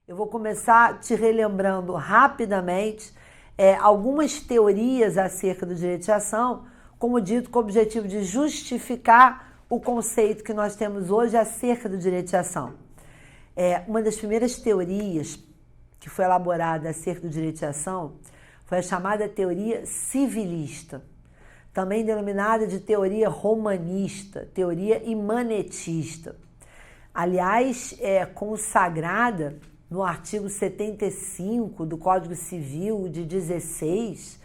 Eu vou começar te relembrando rapidamente algumas teorias acerca do direito de ação, como dito, com o objetivo de justificar o conceito que nós temos hoje acerca do direito de ação. Uma das primeiras teorias que foi elaborada acerca do direito de ação foi a chamada teoria civilista, também denominada de teoria romanista, teoria imanetista. Aliás, é consagrada no artigo 75 do Código Civil de 16,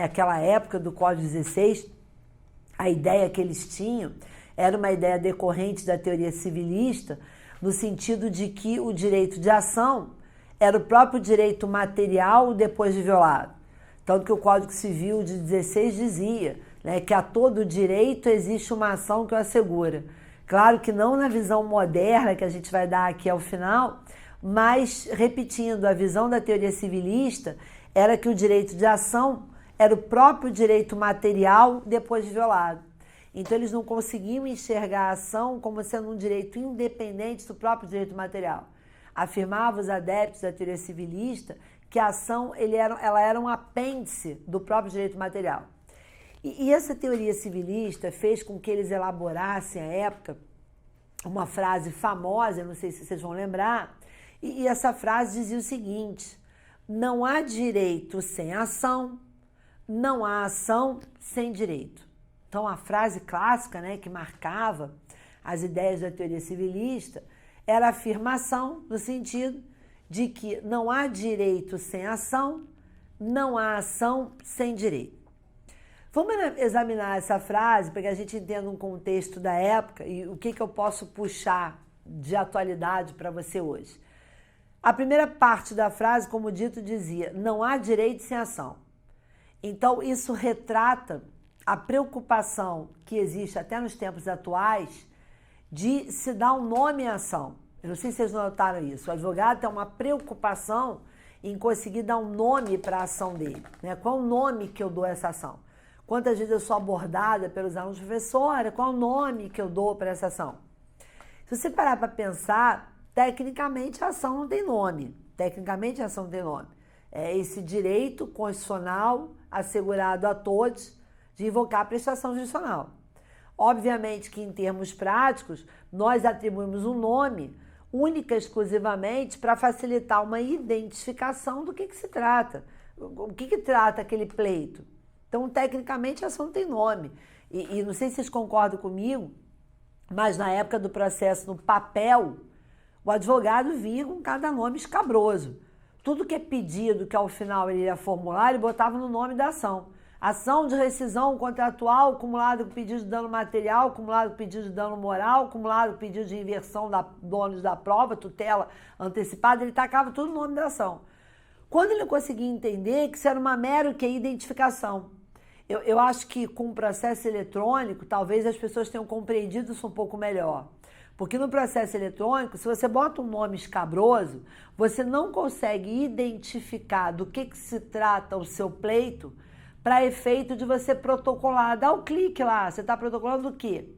aquela época do Código 16, a ideia que eles tinham era uma ideia decorrente da teoria civilista, no sentido de que o direito de ação era o próprio direito material depois de violado. Tanto que o Código Civil de 16 dizia que a todo direito existe uma ação que o assegura. Claro que não na visão moderna que a gente vai dar aqui ao final, mas, repetindo, a visão da teoria civilista era que o direito de ação era o próprio direito material depois de violado. Então, eles não conseguiam enxergar a ação como sendo um direito independente do próprio direito material. Afirmavam os adeptos da teoria civilista que a ação ela era um apêndice do próprio direito material. E essa teoria civilista fez com que eles elaborassem, à época, uma frase famosa, não sei se vocês vão lembrar, e essa frase dizia o seguinte: não há direito sem ação, não há ação sem direito. Então, a frase clássica, que marcava as ideias da teoria civilista era a afirmação no sentido de que não há direito sem ação, não há ação sem direito. Vamos examinar essa frase para que a gente entenda um contexto da época e o que eu posso puxar de atualidade para você hoje. A primeira parte da frase, como dito, dizia: não há direito sem ação. Então, isso retrata a preocupação que existe até nos tempos atuais de se dar um nome à ação. Eu não sei se vocês notaram isso. O advogado tem uma preocupação em conseguir dar um nome para a ação dele. Qual o nome que eu dou a essa ação? Quantas vezes eu sou abordada pelos alunos: professora, qual o nome que eu dou para essa ação? Se você parar para pensar, tecnicamente a ação não tem nome. Tecnicamente a ação não tem nome. É esse direito constitucional assegurado a todos de invocar a prestação jurisdicional. Obviamente que em termos práticos, nós atribuímos um nome única e exclusivamente para facilitar uma identificação do que se trata. O que trata aquele pleito? Então, tecnicamente, a ação não tem nome. E não sei se vocês concordam comigo, mas na época do processo no papel, o advogado vinha com cada nome escabroso. Tudo que é pedido, que ao final ele ia formular, ele botava no nome da ação. Ação de rescisão contratual, acumulado com pedido de dano material, acumulado com pedido de dano moral, acumulado com pedido de inversão do ônus da prova, tutela antecipada, ele tacava tudo no nome da ação. Quando ele conseguia entender que isso era uma mera identificação. Eu acho que com o processo eletrônico, talvez as pessoas tenham compreendido isso um pouco melhor. Porque no processo eletrônico, se você bota um nome escabroso, você não consegue identificar do que se trata o seu pleito para efeito de você protocolar. Dá o clique lá, você está protocolando o quê?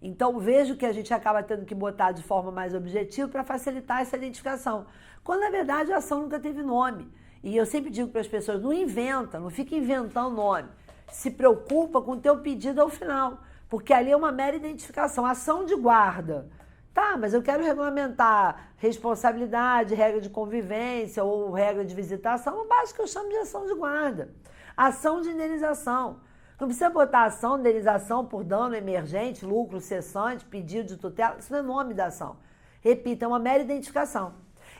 Então, vejo que a gente acaba tendo que botar de forma mais objetiva para facilitar essa identificação. Quando, na verdade, a ação nunca teve nome. E eu sempre digo para as pessoas: não inventa, não fica inventando nome. Se preocupa com o teu pedido ao final, porque ali é uma mera identificação. Ação de guarda. Tá, mas eu quero regulamentar responsabilidade, regra de convivência ou regra de visitação, o básico que eu chamo de ação de guarda. Ação de indenização. Não precisa botar ação de indenização por dano emergente, lucro cessante, pedido de tutela. Isso não é nome da ação. Repito, é uma mera identificação.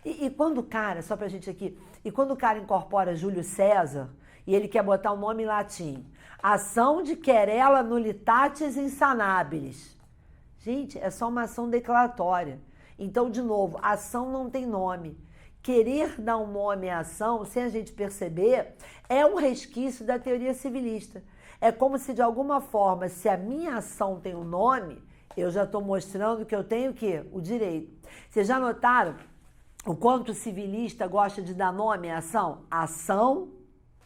E quando o cara, só pra gente aqui, e quando o cara incorpora Júlio César e ele quer botar o nome em latim, ação de querela nullitatis insanabilis. Gente, é só uma ação declaratória. Então, de novo, a ação não tem nome. Querer dar um nome à ação, sem a gente perceber, é um resquício da teoria civilista. É como se, de alguma forma, se a minha ação tem um nome, eu já estou mostrando que eu tenho o quê? O direito. Vocês já notaram o quanto o civilista gosta de dar nome à ação? Ação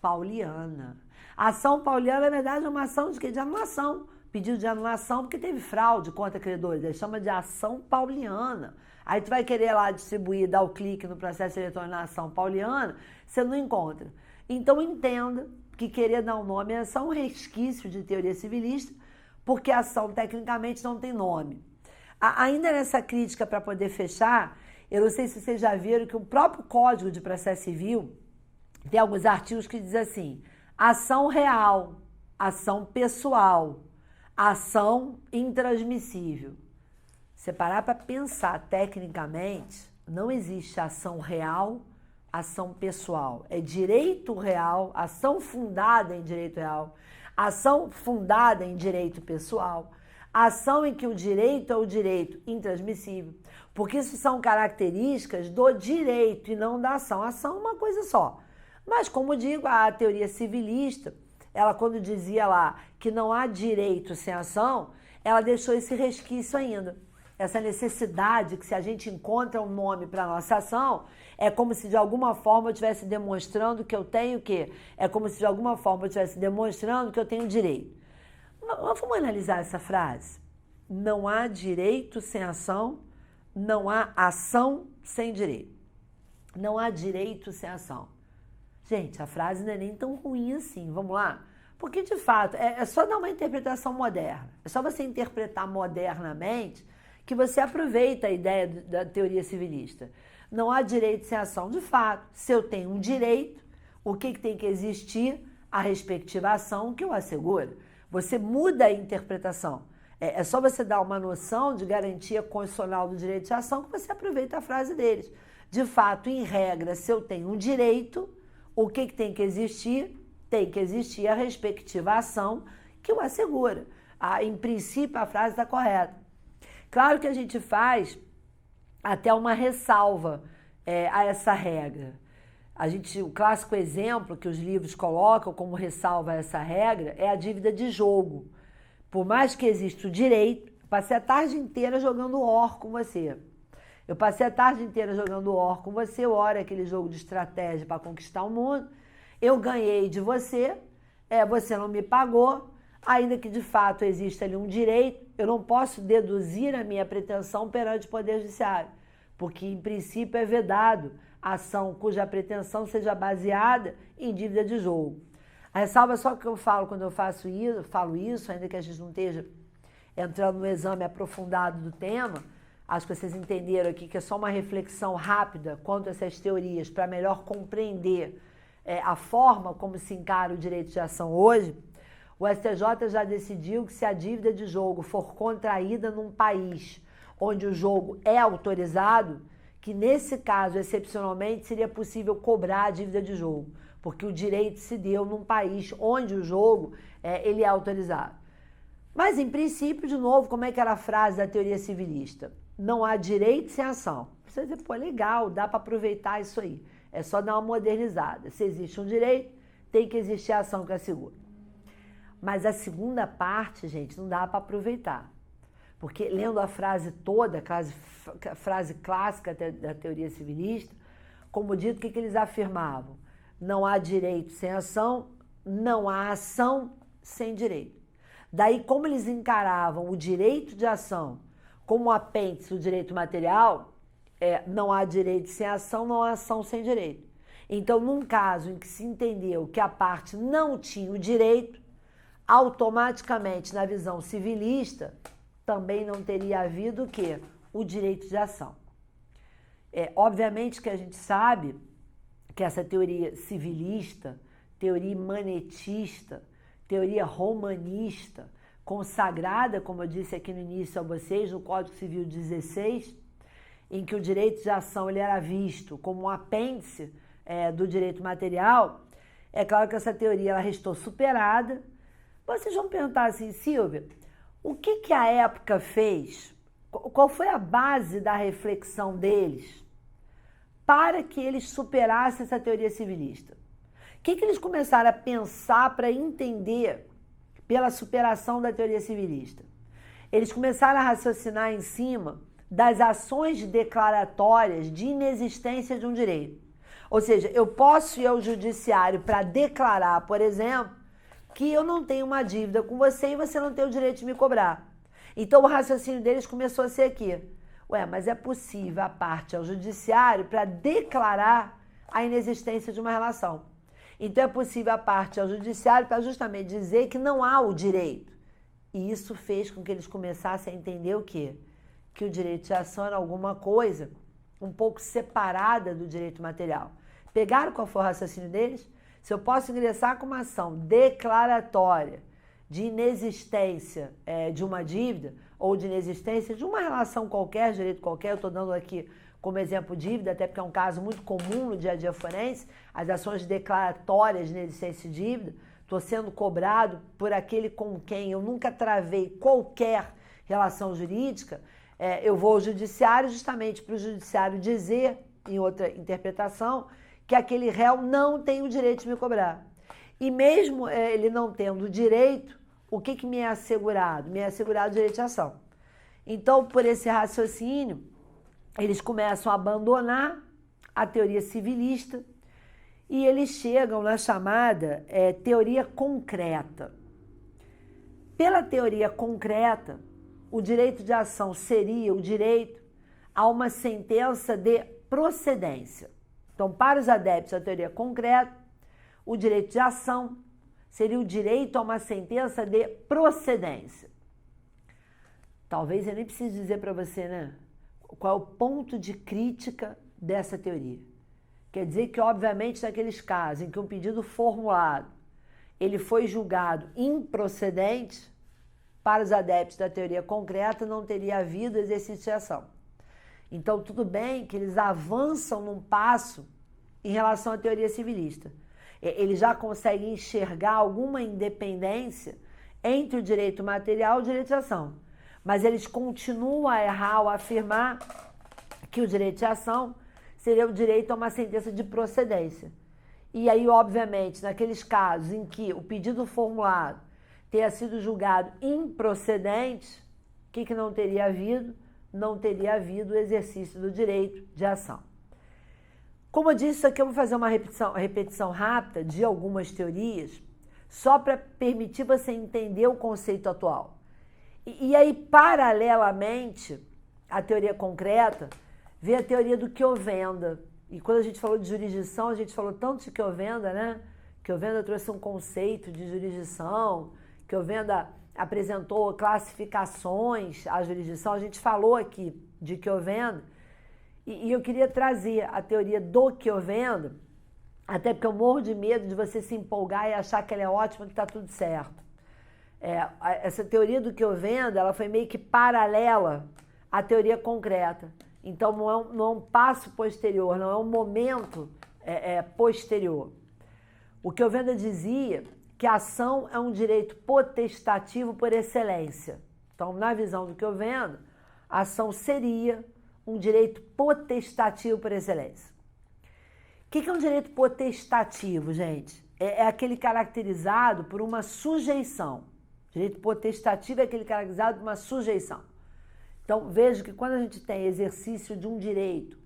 pauliana. A ação pauliana, na verdade, é uma ação de quê? De anulação. pedido de anulação porque teve fraude contra credores. Ele chama de ação pauliana. Aí tu vai querer lá distribuir, dar o clique no processo eletrônico na ação pauliana, você não encontra. Então entenda que querer dar um nome é só um resquício de teoria civilista, porque a ação tecnicamente não tem nome. Ainda nessa crítica, para poder fechar, eu não sei se vocês já viram que o próprio Código de Processo Civil tem alguns artigos que dizem assim: ação real, ação pessoal, ação intransmissível. Se parar para pensar tecnicamente, não existe ação real, ação pessoal. É direito real, ação fundada em direito real, ação fundada em direito pessoal, ação em que o direito é o direito intransmissível, porque isso são características do direito e não da ação. A ação é uma coisa só. Mas, como digo, a teoria civilista, ela quando dizia lá que não há direito sem ação, ela deixou esse resquício ainda. Essa necessidade que se a gente encontra um nome para a nossa ação, é como se de alguma forma eu estivesse demonstrando que eu tenho o quê? É como se de alguma forma eu estivesse demonstrando que eu tenho direito. Mas vamos analisar essa frase. Não há direito sem ação, não há ação sem direito. Não há direito sem ação. Gente, a frase não é nem tão ruim assim, vamos lá? Porque, de fato, é só dar uma interpretação moderna. É só você interpretar modernamente que você aproveita a ideia da teoria civilista. Não há direito sem ação. De fato, se eu tenho um direito, o que tem que existir? A respectiva ação que o assegura. Você muda a interpretação. É só você dar uma noção de garantia constitucional do direito de ação que você aproveita a frase deles. De fato, em regra, se eu tenho um direito, o que tem que existir? Tem que existir a respectiva ação que o assegura. Em princípio, a frase está correta. Claro que a gente faz até uma ressalva a essa regra. O clássico exemplo que os livros colocam como ressalva a essa regra é a dívida de jogo. Por mais que exista o direito, eu passei a tarde inteira jogando War com você. Eu passei a tarde inteira jogando War com você, War é aquele jogo de estratégia para conquistar o mundo. Eu ganhei de você, você não me pagou, ainda que de fato exista ali um direito, eu não posso deduzir a minha pretensão perante o Poder Judiciário, porque em princípio é vedado a ação cuja pretensão seja baseada em dívida de jogo. A ressalva só que eu falo quando eu falo isso, ainda que a gente não esteja entrando no exame aprofundado do tema, acho que vocês entenderam aqui que é só uma reflexão rápida quanto a essas teorias para melhor compreender a forma como se encara o direito de ação hoje. O STJ já decidiu que se a dívida de jogo for contraída num país onde o jogo é autorizado, que nesse caso, excepcionalmente, seria possível cobrar a dívida de jogo, porque o direito se deu num país onde o jogo ele é autorizado. Mas, em princípio, de novo, como é que era a frase da teoria civilista? Não há direito sem ação. Você diz, pô, legal, dá para aproveitar isso aí. É só dar uma modernizada. Se existe um direito, tem que existir a ação que assegura. Mas a segunda parte, gente, não dá para aproveitar. Porque lendo a frase toda, a frase clássica da teoria civilista, como dito, o que eles afirmavam? Não há direito sem ação, não há ação sem direito. Daí, como eles encaravam o direito de ação como apêndice do direito material, não há direito sem ação, não há ação sem direito. Então, num caso em que se entendeu que a parte não tinha o direito, automaticamente, na visão civilista, também não teria havido o quê? O direito de ação. Obviamente que a gente sabe que essa teoria civilista, teoria imanetista, teoria romanista, consagrada, como eu disse aqui no início a vocês, no Código Civil 16, em que o direito de ação ele era visto como um apêndice do direito material, é claro que essa teoria ela restou superada. Vocês vão perguntar assim, Silvia, o que a época fez? Qual foi a base da reflexão deles para que eles superassem essa teoria civilista? O que eles começaram a pensar para entender pela superação da teoria civilista? Eles começaram a raciocinar em cima das ações declaratórias de inexistência de um direito. Ou seja, eu posso ir ao judiciário para declarar, por exemplo, que eu não tenho uma dívida com você e você não tem o direito de me cobrar. Então o raciocínio deles começou a ser aqui. Ué, mas é possível a parte ao judiciário para declarar a inexistência de uma relação. Então é possível a parte ao judiciário para justamente dizer que não há o direito. E isso fez com que eles começassem a entender o quê? Que o direito de ação era alguma coisa um pouco separada do direito material. Pegaram qual foi o raciocínio deles? Se eu posso ingressar com uma ação declaratória de inexistência de uma dívida ou de inexistência de uma relação qualquer, direito qualquer, eu estou dando aqui como exemplo dívida, até porque é um caso muito comum no dia a dia forense, as ações declaratórias de inexistência de dívida, estou sendo cobrado por aquele com quem eu nunca travei qualquer relação jurídica, eu vou ao judiciário justamente para o judiciário dizer, em outra interpretação, que aquele réu não tem o direito de me cobrar. E mesmo ele não tendo o direito, o que me é assegurado? Me é assegurado o direito de ação. Então, por esse raciocínio, eles começam a abandonar a teoria civilista e eles chegam na chamada teoria concreta. Pela teoria concreta, o direito de ação seria o direito a uma sentença de procedência. Então, para os adeptos da teoria concreta, o direito de ação seria o direito a uma sentença de procedência. Talvez eu nem precise dizer para você, né? Qual é o ponto de crítica dessa teoria. Quer dizer que, obviamente, naqueles casos em que um pedido formulado ele foi julgado improcedente, para os adeptos da teoria concreta não teria havido exercício de ação. Então, tudo bem que eles avançam num passo em relação à teoria civilista. Eles já conseguem enxergar alguma independência entre o direito material e o direito de ação. Mas eles continuam a errar ao afirmar que o direito de ação seria o direito a uma sentença de procedência. E aí, obviamente, naqueles casos em que o pedido formulado tenha sido julgado improcedente, o que não teria havido? Não teria havido o exercício do direito de ação. Como eu disse, aqui eu vou fazer uma repetição rápida de algumas teorias, só para permitir você entender o conceito atual. E aí, paralelamente à teoria concreta, vem a teoria do que venda. E quando a gente falou de jurisdição, a gente falou tanto de que venda, né? Que venda trouxe um conceito de jurisdição, que venda apresentou classificações à jurisdição, a gente falou aqui de que venda. E eu queria trazer a teoria do que venda, até porque eu morro de medo de você se empolgar e achar que ela é ótima, que está tudo certo. Essa teoria do que venda, ela foi meio que paralela à teoria concreta. Então, não é um passo posterior, não é um momento posterior. O que venda dizia que a ação é um direito potestativo por excelência. Então, na visão do que venda, a ação seria um direito potestativo por excelência. O que é um direito potestativo, gente? É aquele caracterizado por uma sujeição. Direito potestativo é aquele caracterizado por uma sujeição. Então, veja que quando a gente tem exercício de um direito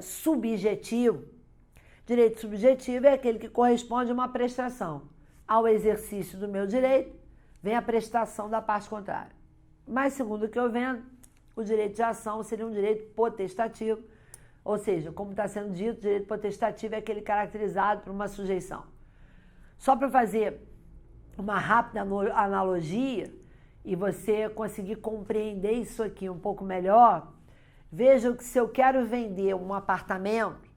subjetivo, direito subjetivo é aquele que corresponde a uma prestação. Ao exercício do meu direito, vem a prestação da parte contrária. Mas, segundo o que vendo, o direito de ação seria um direito potestativo, ou seja, como está sendo dito, o direito potestativo é aquele caracterizado por uma sujeição. Só para fazer uma rápida analogia e você conseguir compreender isso aqui um pouco melhor, veja que se eu quero vender um apartamento,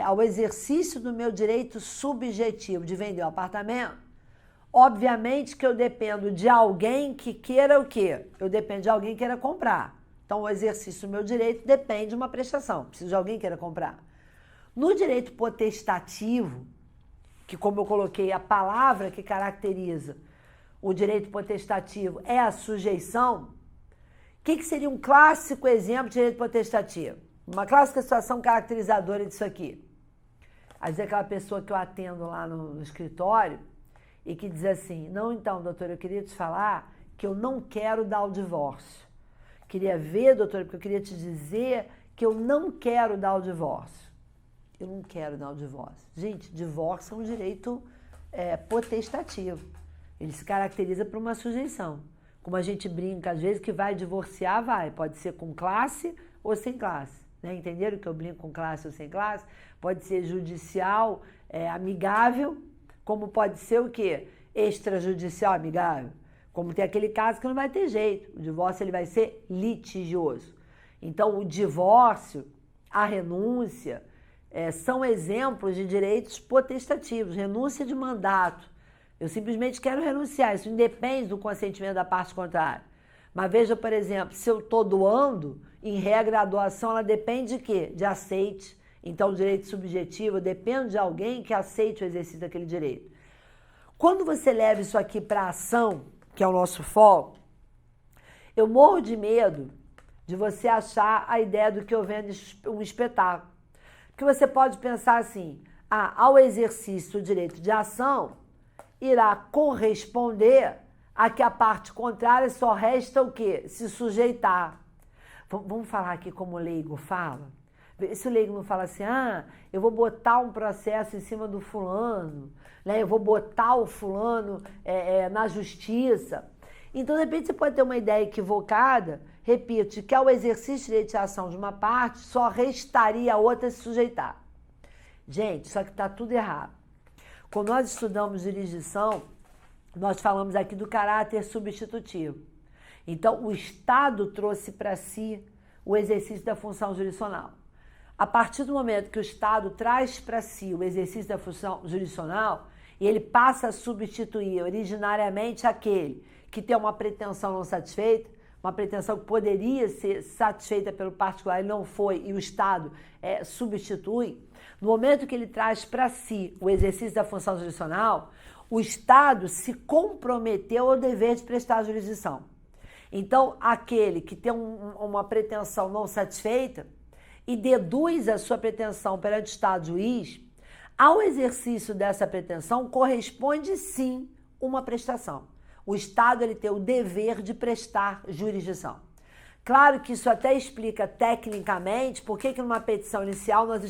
ao exercício do meu direito subjetivo de vender um apartamento, obviamente que eu dependo de alguém que queira o quê? Eu dependo de alguém que queira comprar. Então, o exercício do meu direito depende de uma prestação. Preciso de alguém que queira comprar. No direito potestativo, que como eu coloquei, a palavra que caracteriza o direito potestativo é a sujeição, o que seria um clássico exemplo de direito potestativo? Uma clássica situação caracterizadora disso aqui. Às vezes aquela pessoa que eu atendo lá no escritório e que diz assim, não, então, doutor, eu queria te falar que eu não quero dar o divórcio. Queria ver, doutor, porque eu queria te dizer que eu não quero dar o divórcio. Eu não quero dar o divórcio. Gente, divórcio é um direito potestativo. Ele se caracteriza por uma sujeição. Como a gente brinca, às vezes, que vai divorciar, vai. Pode ser com classe ou sem classe. Né? Entenderam que eu brinco com classe ou sem classe? Pode ser judicial, amigável, como pode ser o quê? Extrajudicial amigável. Como tem aquele caso que não vai ter jeito. O divórcio ele vai ser litigioso. Então, o divórcio, a renúncia, são exemplos de direitos potestativos. Renúncia de mandato. Eu simplesmente quero renunciar. Isso independe do consentimento da parte contrária. Mas veja, por exemplo, se eu estou doando, em regra, a doação ela depende de quê? De aceite. Então, o direito subjetivo depende de alguém que aceite o exercício daquele direito. Quando você leva isso aqui para a ação, que é o nosso foco, eu morro de medo de você achar a ideia do que eu vendo um espetáculo. Porque você pode pensar assim, ao exercício do direito de ação, irá corresponder a que a parte contrária só resta o quê? Se sujeitar. Vamos falar aqui como o leigo fala? Se o leigo não fala assim, eu vou botar um processo em cima do fulano, né? Eu vou botar o fulano na justiça. Então, de repente, você pode ter uma ideia equivocada, repito, de que ao exercício de direito de ação de uma parte, só restaria a outra se sujeitar. Gente, só que está tudo errado. Quando nós estudamos jurisdição, nós falamos aqui do caráter substitutivo. Então, o Estado trouxe para si o exercício da função jurisdicional. A partir do momento que o Estado traz para si o exercício da função jurisdicional, e ele passa a substituir originariamente aquele que tem uma pretensão não satisfeita, uma pretensão que poderia ser satisfeita pelo particular e não foi, e o Estado substitui, no momento que ele traz para si o exercício da função jurisdicional, o Estado se comprometeu ao dever de prestar jurisdição. Então, aquele que tem uma pretensão não satisfeita e deduz a sua pretensão perante o Estado juiz, ao exercício dessa pretensão corresponde sim uma prestação. O Estado ele tem o dever de prestar jurisdição. Claro que isso até explica tecnicamente por que numa petição inicial nós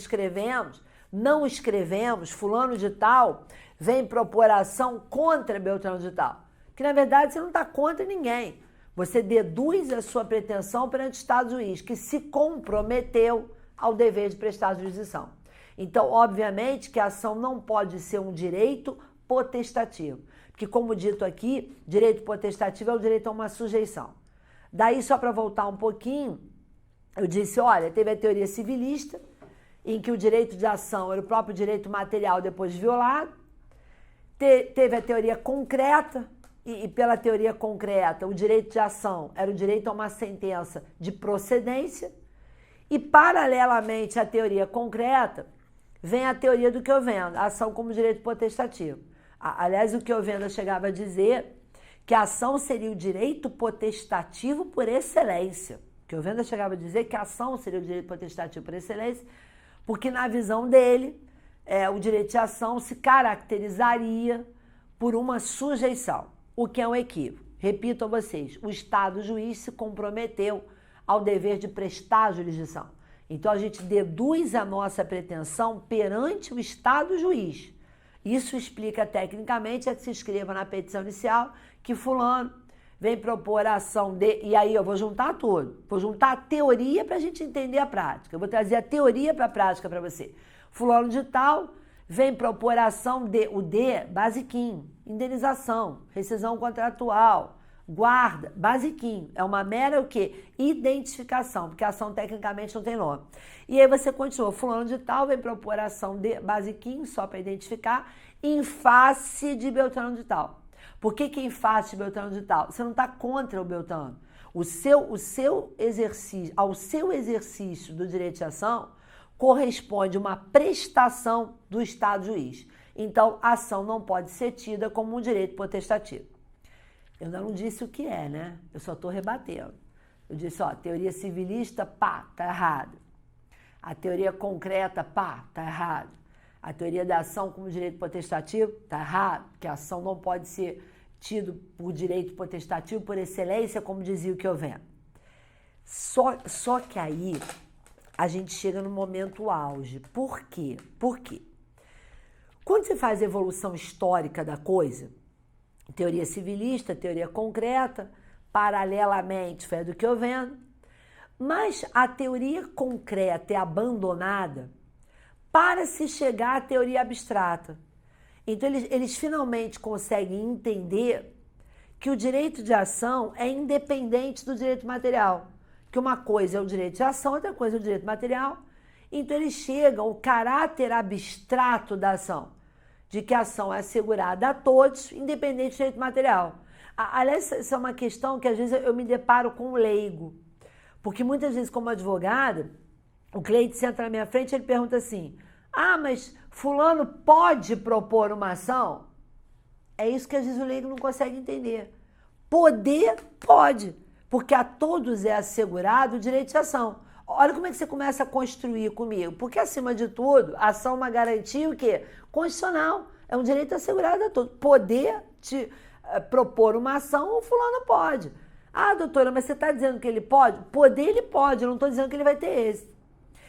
não escrevemos, fulano de tal vem propor ação contra Beltrano de tal. Que na verdade você não está contra ninguém. Você deduz a sua pretensão perante o Estado juiz, que se comprometeu ao dever de prestar jurisdição. Então, obviamente que a ação não pode ser um direito potestativo. Porque, como dito aqui, direito potestativo é o direito a uma sujeição. Daí, só para voltar um pouquinho, eu disse, olha, teve a teoria civilista, em que o direito de ação era o próprio direito material depois violado. Teve a teoria concreta, e pela teoria concreta, o direito de ação era o direito a uma sentença de procedência. E, paralelamente à teoria concreta, vem a teoria do Chiovenda, a ação como direito potestativo. Aliás, o Chiovenda chegava a dizer que a ação seria o direito potestativo por excelência. O Chiovenda chegava a dizer que a ação seria o direito potestativo por excelência, porque na visão dele, o direito de ação se caracterizaria por uma sujeição, o que é um equívoco. Repito a vocês, o Estado juiz se comprometeu ao dever de prestar jurisdição. Então, a gente deduz a nossa pretensão perante o Estado juiz. Isso explica tecnicamente, que se escreva na petição inicial que fulano vem propor a ação de... E aí eu vou juntar tudo. Vou juntar a teoria para a gente entender a prática. Eu vou trazer a teoria para a prática para você. Fulano de tal vem propor a ação de... O D, basiquinho. Indenização, rescisão contratual, guarda, basiquinho. É uma mera o quê? Identificação, porque a ação tecnicamente não tem nome. E aí você continua, fulano de tal vem propor a ação de basiquinho, só para identificar, em face de Beltrano de tal. Por que em face de Beltrano de tal? Você não está contra o Beltrano. Ao seu exercício do direito de ação corresponde uma prestação do Estado juiz. Então, a ação não pode ser tida como um direito potestativo. Eu ainda não disse o que é, né? Eu só estou rebatendo. Eu disse, teoria civilista, tá errado. A teoria concreta, tá errado. A teoria da ação como direito potestativo, tá errado, porque a ação não pode ser tido por direito potestativo por excelência, como dizia o Chiovenda. Só que aí a gente chega no momento auge. Por quê? Por quê? Quando você faz a evolução histórica da coisa, teoria civilista, teoria concreta, paralelamente fé do que eu vendo, mas a teoria concreta é abandonada para se chegar à teoria abstrata. Então eles finalmente conseguem entender que o direito de ação é independente do direito material, que uma coisa é o direito de ação, outra coisa é o direito material. Então eles chegam ao caráter abstrato da ação, de que a ação é assegurada a todos, independente do direito material. Aliás, isso é uma questão que às vezes eu me deparo com um leigo, porque muitas vezes como advogada, o cliente senta na minha frente e ele pergunta assim, mas fulano pode propor uma ação? É isso que às vezes o leigo não consegue entender. Poder pode, porque a todos é assegurado o direito de ação. Olha como é que você começa a construir comigo. Porque, acima de tudo, a ação é uma garantia o quê? Constitucional. É um direito assegurado a todos. Poder te propor uma ação, o fulano pode. Doutora, mas você está dizendo que ele pode? Poder ele pode, eu não estou dizendo que ele vai ter êxito.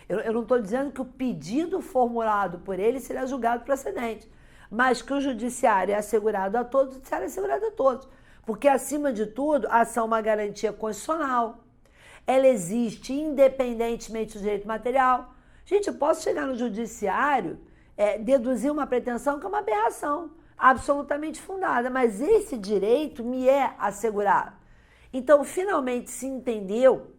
Eu não estou dizendo que o pedido formulado por ele será julgado procedente. Mas que o judiciário é assegurado a todos, o judiciário é assegurado a todos. Porque, acima de tudo, a ação é uma garantia constitucional. Ela existe independentemente do direito material. Gente, eu posso chegar no judiciário, deduzir uma pretensão que é uma aberração, absolutamente fundada, mas esse direito me é assegurado. Então, finalmente se entendeu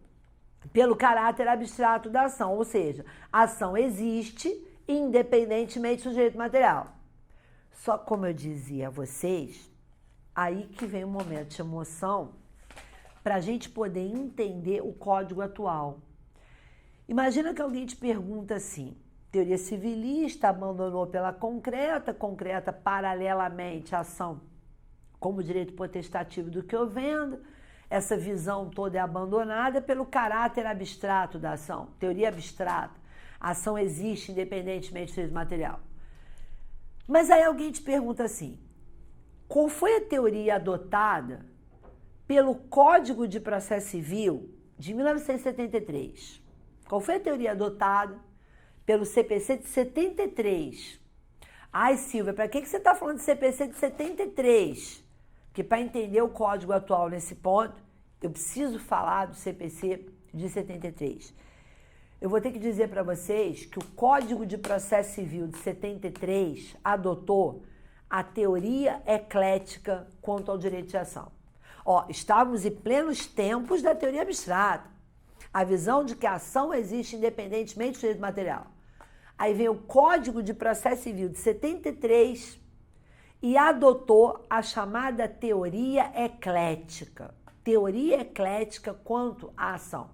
pelo caráter abstrato da ação, ou seja, a ação existe independentemente do direito material. Só como eu dizia a vocês, aí que vem um momento de emoção para a gente poder entender o código atual. Imagina que alguém te pergunta assim, teoria civilista abandonou pela concreta, concreta paralelamente a ação como direito potestativo do que eu vendo, essa visão toda é abandonada pelo caráter abstrato da ação, teoria abstrata, a ação existe independentemente do direito material. Mas aí alguém te pergunta assim, qual foi a teoria adotada pelo Código de Processo Civil de 1973? Qual foi a teoria adotada pelo CPC de 73? Silvia, para que você está falando de CPC de 73? Porque para entender o código atual nesse ponto, eu preciso falar do CPC de 73. Eu vou ter que dizer para vocês que o Código de Processo Civil de 73 adotou a teoria eclética quanto ao direito de ação. Estávamos em plenos tempos da teoria abstrata, a visão de que a ação existe independentemente do direito material. Aí vem o Código de Processo Civil de 73 e adotou a chamada teoria eclética. Teoria eclética quanto à ação.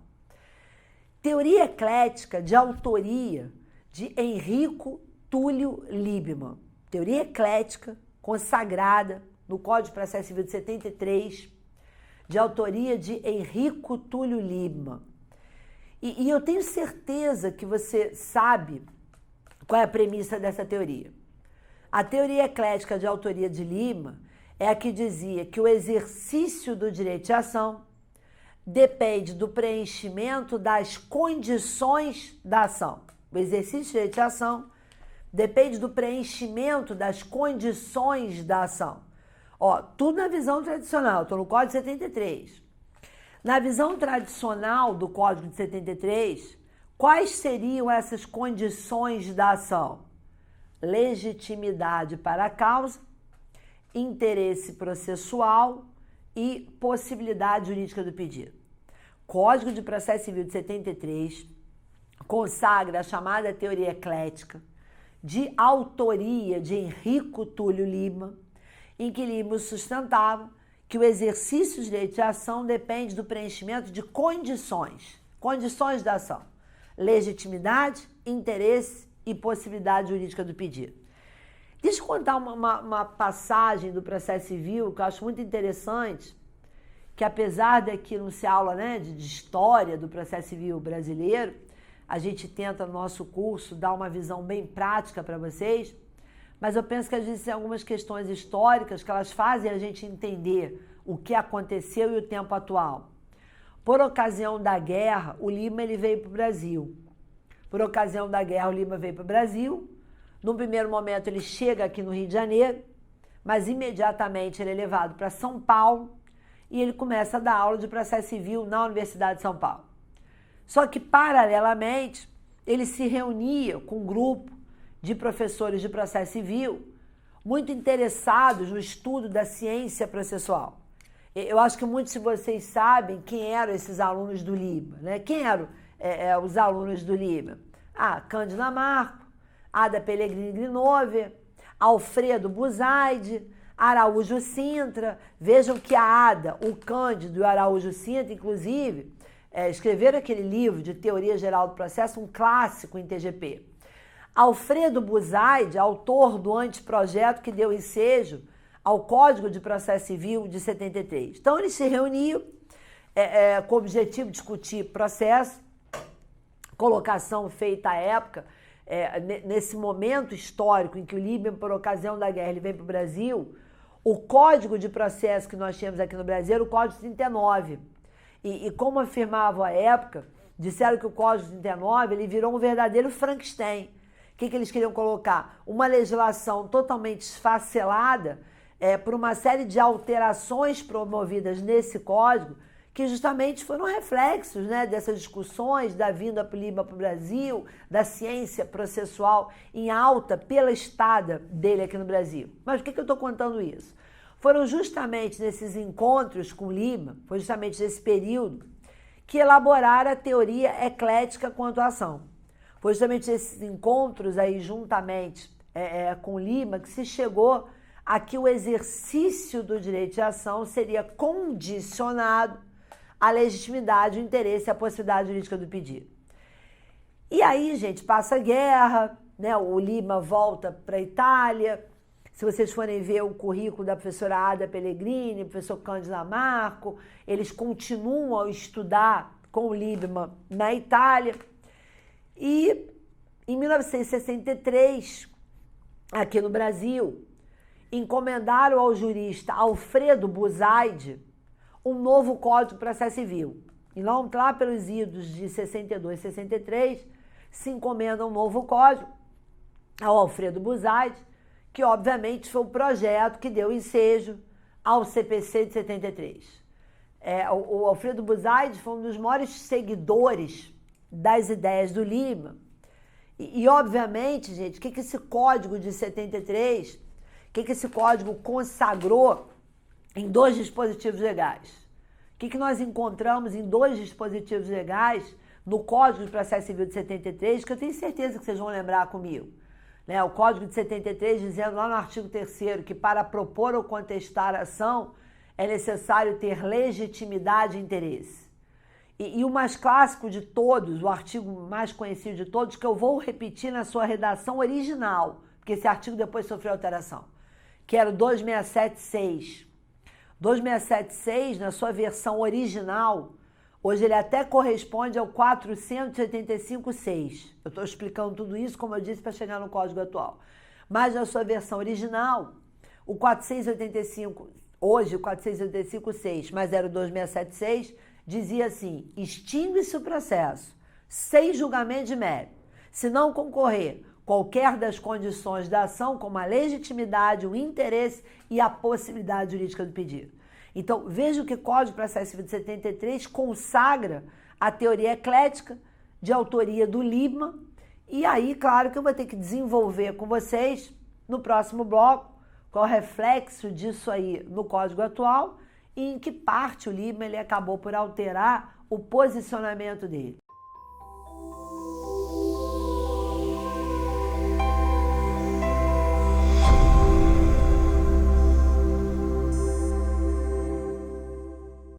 Teoria eclética de autoria de Enrico Túlio Liebmann. Teoria eclética consagrada no Código de Processo Civil de 73, de autoria de Enrico Túlio Liebmann. E eu tenho certeza que você sabe qual é a premissa dessa teoria. A teoria eclética de autoria de Liebmann é a que dizia que o exercício do direito de ação depende do preenchimento das condições da ação. O exercício do direito de ação depende do preenchimento das condições da ação. Tudo na visão tradicional, estou no Código de 73. Na visão tradicional do Código de 73, quais seriam essas condições da ação? Legitimidade para a causa, interesse processual e possibilidade jurídica do pedido. Código de Processo Civil de 73 consagra a chamada teoria eclética de autoria de Enrico Túlio Liebmann, em que Liebmann sustentava que o exercício do direito de ação depende do preenchimento de condições da ação, legitimidade, interesse e possibilidade jurídica do pedido. Deixa eu contar uma passagem do processo civil que eu acho muito interessante, que apesar daqui não ser aula de história do processo civil brasileiro, a gente tenta no nosso curso dar uma visão bem prática para vocês, mas eu penso que às vezes tem algumas questões históricas que elas fazem a gente entender o que aconteceu e o tempo atual. Por ocasião da guerra, o Liebmann ele veio para o Brasil. Por ocasião da guerra, o Liebmann veio para o Brasil. Num primeiro momento, ele chega aqui no Rio de Janeiro, mas imediatamente ele é levado para São Paulo e ele começa a dar aula de processo civil na Universidade de São Paulo. Só que, paralelamente, ele se reunia com um grupo de professores de processo civil muito interessados no estudo da ciência processual. Eu acho que muitos de vocês sabem quem eram esses alunos do LIBA, né? Quem eram os alunos do LIBA? Cândido Lamarco, Ada Pellegrini Grinover, Alfredo Buzaide, Araújo Sintra. Vejam que a Ada, o Cândido e o Araújo Sintra, inclusive, escreveram aquele livro de Teoria Geral do Processo, um clássico em TGP. Alfredo Buzaide, autor do anteprojeto que deu ensejo ao Código de Processo Civil de 73. Então, eles se reuniam com o objetivo de discutir processo, colocação feita à época, nesse momento histórico em que o Líbano, por ocasião da guerra, ele vem para o Brasil. O Código de Processo que nós tínhamos aqui no Brasil era o Código 39. E como afirmavam à época, disseram que o Código 39 ele virou um verdadeiro Frankenstein. O que eles queriam colocar? Uma legislação totalmente esfacelada por uma série de alterações promovidas nesse código que justamente foram reflexos, né, dessas discussões da vinda do Líbano para o Brasil, da ciência processual em alta pela estada dele aqui no Brasil. Mas por que eu estou contando isso? Foram justamente nesses encontros com o Líbano, foi justamente nesse período, que elaboraram a teoria eclética quanto à ação. Foi justamente nesses encontros aí, juntamente com o Líbano, que se chegou a que o exercício do direito de ação seria condicionado à legitimidade, o interesse e a possibilidade jurídica do pedido. E aí, gente, passa a guerra, né? O Líbano volta para a Itália. Se vocês forem ver o currículo da professora Ada Pellegrini, professor Cândido Lamarco, eles continuam a estudar com o Líbano na Itália. E em 1963, aqui no Brasil, encomendaram ao jurista Alfredo Buzaide um novo Código de Processo Civil. E lá pelos idos de 62 e 63, se encomenda um novo código ao Alfredo Buzaide, que obviamente foi o projeto que deu ensejo ao CPC de 73. O Alfredo Buzaide foi um dos maiores seguidores das ideias do Líbano. E obviamente, gente, o que esse código de 73, o que esse código consagrou em 2 dispositivos legais? O que nós encontramos em 2 dispositivos legais no Código de Processo Civil de 73, que eu tenho certeza que vocês vão lembrar comigo? Né? O Código de 73 dizendo lá no artigo 3º que para propor ou contestar a ação é necessário ter legitimidade e interesse. E o mais clássico de todos, o artigo mais conhecido de todos, que eu vou repetir na sua redação original, porque esse artigo depois sofreu alteração, que era o 2676. 2676, na sua versão original, hoje ele até corresponde ao 485.6. Eu estou explicando tudo isso, como eu disse, para chegar no código atual. Mas na sua versão original, o 485, hoje o 485.6, mas era o 2676, dizia assim: extingue-se o processo, sem julgamento de mérito, se não concorrer qualquer das condições da ação, como a legitimidade, o interesse e a possibilidade jurídica do pedido. Então, veja que o Código de Processo Civil de 73 consagra a teoria eclética de autoria do Líbano. E aí, claro que eu vou ter que desenvolver com vocês no próximo bloco qual é o reflexo disso aí no Código atual e em que parte o Líbano ele acabou por alterar o posicionamento dele.